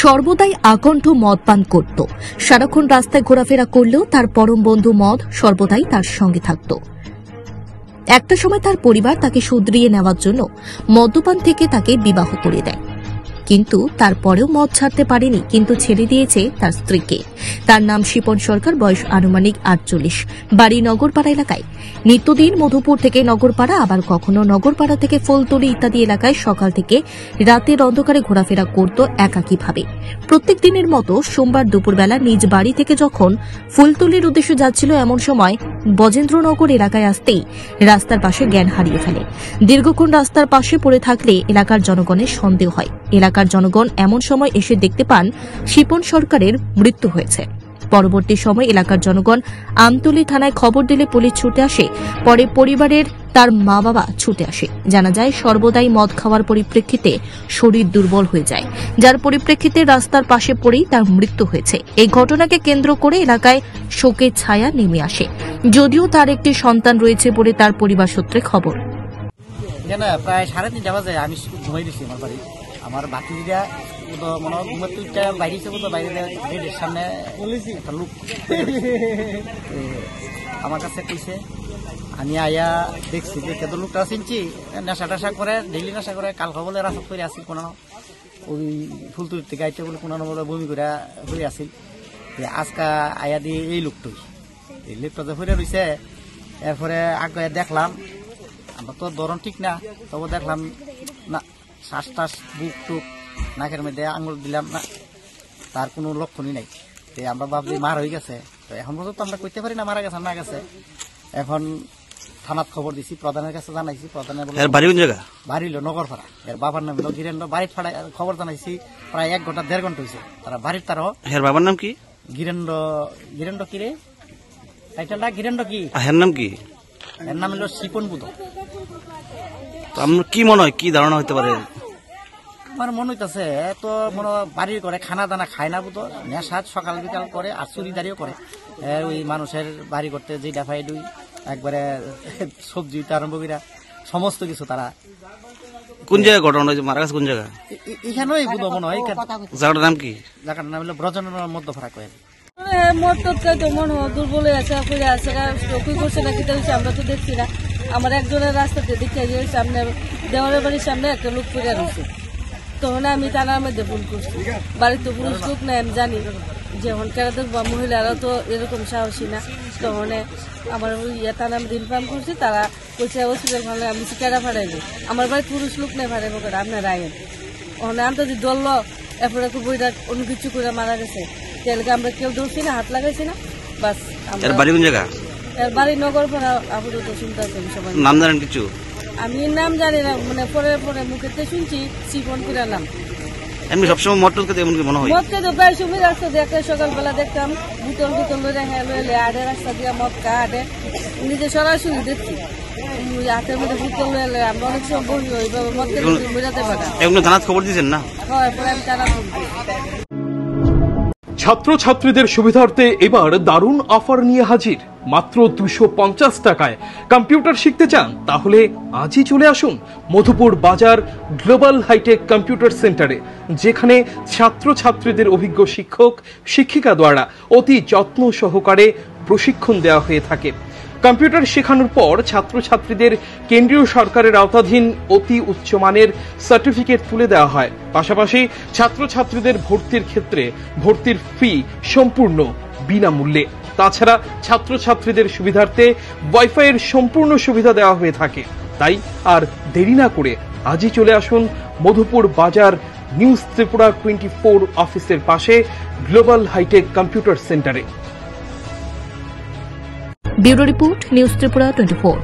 সর্বদাই আকণ্ঠ মদ পান করত। সারাক্ষণ রাস্তায় ঘোরাফেরা করলেও তার পরম বন্ধু মদ সর্বদাই তার সঙ্গে থাকত। একটা সময় তার পরিবার তাকে শুধরিয়ে নেওয়ার জন্য মদ্যপান থেকে তাকে বিবাহ করে দেয়, কিন্তু তারপরেও মদ ছাড়তে পারেনি, কিন্তু ছেড়ে দিয়েছে তার স্ত্রীকে। তার নাম শিপন সরকার, বয়স আনুমানিক 48, বাড়ি নগরপাড়া এলাকায়। নিত্যদিন মধুপুর থেকে নগরপাড়া, আবার কখনো নগরপাড়া থেকে ফুলতলি ইত্যাদি এলাকায় সকাল থেকে রাতের অন্ধকারে ঘোরাফেরা করত একাকীভাবে। প্রত্যেক দিনের মতো সোমবার দুপুরবেলা নিজ বাড়ি থেকে যখন ফুলতলির উদ্দেশ্যে যাচ্ছিল, এমন সময় বজেন্দ্রনগর এলাকায় আসতেই রাস্তার পাশে জ্ঞান হারিয়ে ফেলে। দীর্ঘক্ষণ রাস্তার পাশে পড়ে থাকলে এলাকার জনগণের সন্দেহ হয়। এলাকার জনগণ এমন সময় এসে দেখতে পান শিপন সরকারের মৃত্যু হয়েছে। পরবর্তী সময় এলাকার জনগণ আমতলী থানায় খবর দিলে পুলিশ ছুটে আসে। পরে পরিবারের তার মা বাবা ছুটে আসে। জানা যায় সর্বদাই মদ খাওয়ার পরিপ্রেক্ষিতে শরীর দুর্বল হয়ে যায়, যার পরিপ্রেক্ষিতে রাস্তার পাশে পড়েই তার মৃত্যু হয়েছে। এই ঘটনাকে কেন্দ্র করে এলাকায় শোকের ছায়া নেমে আসে, যদিও তার একটি সন্তান রয়েছে বলে তার পরিবার সূত্রে খবর। প্রায় 3:30 বাজে আমি ঘুমাই দিচ্ছি আমার বাড়ি। আমার ভাতিজিরা মনে হয় ঘুমের তুইটা বাইরে বাইরে গেটের সামনে একটা লোক আমার কাছে কইছে। আমি আয়া দেখছি যে কেদ লোকটা চিনছি, নেশা টেশা করে, ডেইলি নেশা করে, কাল খবলে রাস্তা করে আসি, কোনো ওই ফুলতুলির থেকে আইতে বলে কোনো বলে বমি করে হয়ে আসি। আজকা আয়া দিয়ে এই লোকটাই, এই লোকটা যে হয়ে রয়েছে। এরপরে আগে দেখলাম, আমরা তো ধরন ঠিক না, তবু দেখলাম না শ্বাস টাস, বুক টুক, নাকের মধ্যে আঙুল দিলাম না, তার কোনো লক্ষণই নাই। আমরা ভাবছি মার হয়ে গেছে। তো এখন পর্যন্ত আমরা কইতে পারি না মারা গেছে না গেছে। এখন থানাত খবর দিছি, প্রধানের কাছে জানাইছি। প্রধানের বাড়ি হলো নগরপাড়া, এর বাবার নাম হলো গিরেন্দ্র। বাড়ির ফাড়ায় খবর জানাইছি, প্রায় 1 ঘন্টা 1.5 ঘন্টা হয়েছে। তারা বাড়ির তারও এর বাবার নাম কি? গিরেন্দ্র কি রে টাইটেলটা? গিরেন্দ্র কি, এর নাম কি? এর নাম হলো শিপন বুধ। আপনার কি মনে হয়, কি ধারণা হতে পারে? আমার মনে হইতেছে তো মনে বাড়ির করে খানা দানা খায় না বুধ, নেশা সকাল বিকাল করে, আর চুরিদারিও করে। ওই মানুষের বাড়ি করতে যে ডাফাই দুই একবারে সবজি আরম্ভ করা সমস্ত কিছু। তারা কোন জায়গায় ঘটনা হয়েছে, মারা গেছে কোন জায়গা? এখানেই বুধ মনে হয়। জায়গাটার নাম কি? জায়গাটার নাম হলো ব্রজনের মধ্যপাড়া কয়েন। মদ টদ খাই তো মনে হয় দুর্বল হয়ে আছে, ফিরে আছে, কি করছে না কি হয়েছে আমরা তো দেখছি না। আমার একজনের রাস্তাতে দেখে গিয়ে সামনে দেওয়ারের বাড়ির সামনে একটা লোক ফিরে রয়েছে। তখন আমি থানার মধ্যে ফোন করছি। বাড়ির তো পুরুষ লোক নাই, আমি জানি যে হনকারা দেখবো মহিলারা তো এরকম সাহসী না। তখন আমার থানার মধ্যে ইনফর্ম করছি, তারা কইছে হসপিটাল ভালো। আমি কেরা ফাড়াইবো, আমার বাড়ির পুরুষ লোক নেই ফাড়াইবো করে, আপনার আইন ওখানে আনতে যদি দল এরপরে বইটা অন্য কিছু করে মারা গেছে। তেলকে আমরা কেউ ধরছি না, হাত লাগাইছি না, বাস। এর বাড়ি কোন জায়গা? এর বাড়ি নগরপাড়া। আপাতত শুনতে আছেন সবাই। নাম জানেন কিছু? আমি নাম জানি না, মানে পরে পরে মুখেতে শুনছি শিপন করে নাম। এমনি সবসময় মদ টদ খেতে এমন কি মনে হয়? মদ খেতে প্রায় সময় রাস্তা দিয়ে একটা সকালবেলা দেখতাম বোতল লইয়া হেলে আডে রাস্তা দিয়ে মদ খা আডে, নিজে সরাসরি দেখছি হাতের মধ্যে বোতল লইলে। আমরা অনেক সময় বসি ওইভাবে মদ খেতে বোঝাতে পারি। এগুলো থানাত খবর দিয়েছেন না? হয়, পরে আমি তারা ছাত্রছাত্রীদের সুবিধার্থে এবার দারুণ অফার নিয়ে হাজির। মাত্র 250 টাকায় কম্পিউটার শিখতে চান? তাহলে আজই চলে আসুন মধুপুর বাজার গ্লোবাল হাইটেক কম্পিউটার সেন্টারে, যেখানে ছাত্রছাত্রীদের অভিজ্ঞ শিক্ষক শিক্ষিকা দ্বারা অতি যত্ন সহকারে প্রশিক্ষণ দেওয়া হয়ে থাকে। কম্পিউটার শেখানোর পর ছাত্রছাত্রীদের কেন্দ্রীয় সরকারের আওতাধীন অতি উচ্চমানের সার্টিফিকেট তুলে দেওয়া হয়। পাশাপাশি ছাত্রছাত্রীদের ভর্তির ক্ষেত্রে ভর্তির ফি সম্পূর্ণ বিনামূল্যে। তাছাড়া ছাত্রছাত্রীদের সুবিধার্থে ওয়াইফাইয়ের সম্পূর্ণ সুবিধা দেওয়া হয়ে থাকে। তাই আর দেরি না করে আজই চলে আসুন মধুপুর বাজার নিউজ ত্রিপুরা 24 অফিসের পাশে গ্লোবাল হাইটেক কম্পিউটার সেন্টারে। Bureau report, news Tripura 24।